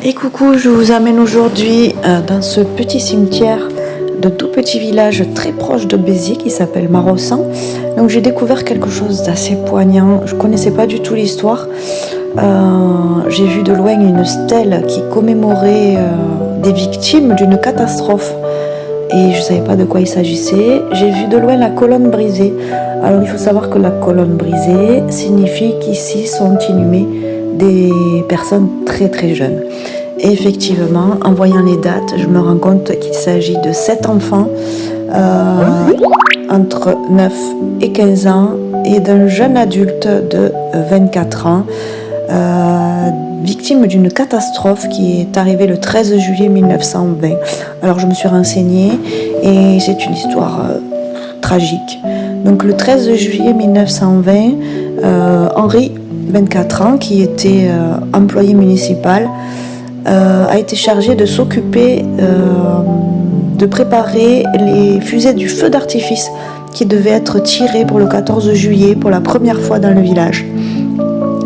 Et coucou, je vous amène aujourd'hui dans ce petit cimetière de tout petit village très proche de Béziers qui s'appelle Maraussan. Donc j'ai découvert quelque chose d'assez poignant, je connaissais pas du tout l'histoire. J'ai vu de loin une stèle qui commémorait des victimes d'une catastrophe et je savais pas de quoi il s'agissait. J'ai vu de loin la colonne brisée. Alors il faut savoir que la colonne brisée signifie qu'ici sont inhumées des personnes très très jeunes. Et effectivement, en voyant les dates, je me rends compte qu'il s'agit de 7 enfants entre 9 et 15 ans et d'un jeune adulte de 24 ans, victime d'une catastrophe qui est arrivée le 13 juillet 1920. Alors je me suis renseignée et c'est une histoire tragique. Donc le 13 juillet 1920, Henri, 24 ans, qui était employé municipal, a été chargé de s'occuper de préparer les fusées du feu d'artifice qui devaient être tirées pour le 14 juillet pour la première fois dans le village.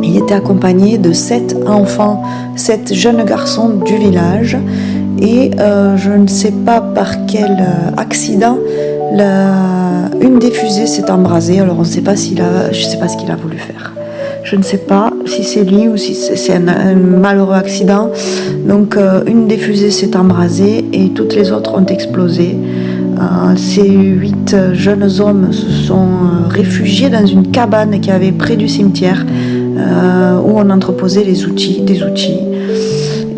Il était accompagné de 7 enfants, 7 jeunes garçons du village et je ne sais pas par quel accident une des fusées s'est embrasée. Alors je ne sais pas ce qu'il a voulu faire. Je ne sais pas si c'est lui ou si c'est un malheureux accident. Donc une des fusées s'est embrasée et toutes les autres ont explosé. Ces 8 jeunes hommes se sont réfugiés dans une cabane qui avait près du cimetière où on entreposait des outils.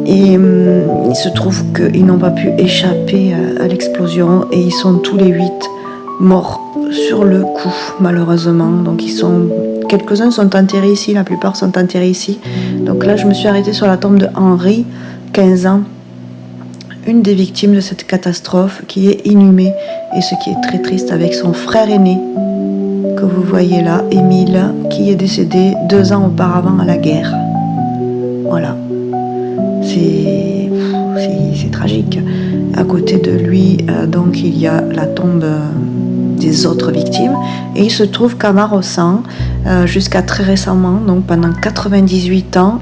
Et il se trouve qu'ils n'ont pas pu échapper à l'explosion et ils sont tous les 8 morts sur le coup, malheureusement. Donc quelques-uns sont enterrés ici, la plupart sont enterrés ici. Donc là, je me suis arrêtée sur la tombe de Henri, 15 ans, une des victimes de cette catastrophe, qui est inhumée. Et ce qui est très triste, avec son frère aîné, que vous voyez là, Émile, qui est décédé 2 ans auparavant à la guerre. Voilà. C'est tragique. À côté de lui, donc, il y a la tombe des autres victimes. Et il se trouve qu'à Maraussan, jusqu'à très récemment, donc pendant 98 ans,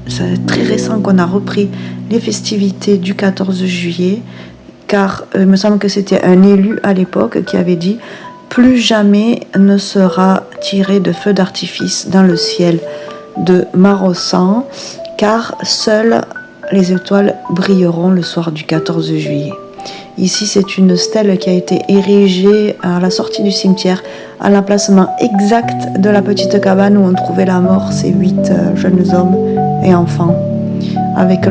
c'est très récent qu'on a repris les festivités du 14 juillet, car il me semble que c'était un élu à l'époque qui avait dit « Plus jamais ne sera tiré de feu d'artifice dans le ciel de Maraussan, car seules les étoiles brilleront le soir du 14 juillet ». Ici, c'est une stèle qui a été érigée à la sortie du cimetière, à l'emplacement exact de la petite cabane où on trouvait la mort, ces 8 jeunes hommes et enfants, avec